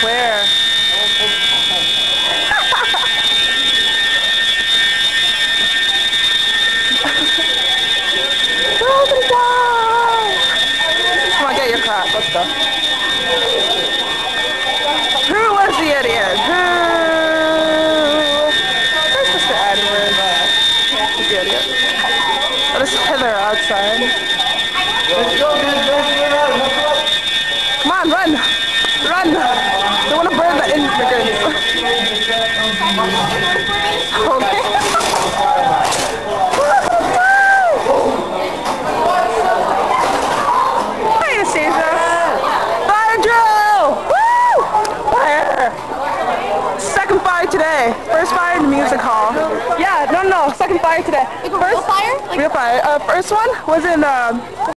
Where? Come on, get your crap. Let's go. Who was the idiot? Who? Where's Mr. Edward? He's the idiot. That is Heather outside. Come on, run! Run! They want to burn the immigrants. Okay. Hi, Anastasia. Fire drill! Woo! Fire! Second fire today. First fire in the music hall. Yeah, no, second fire today. Like a real fire? Real fire. First one was in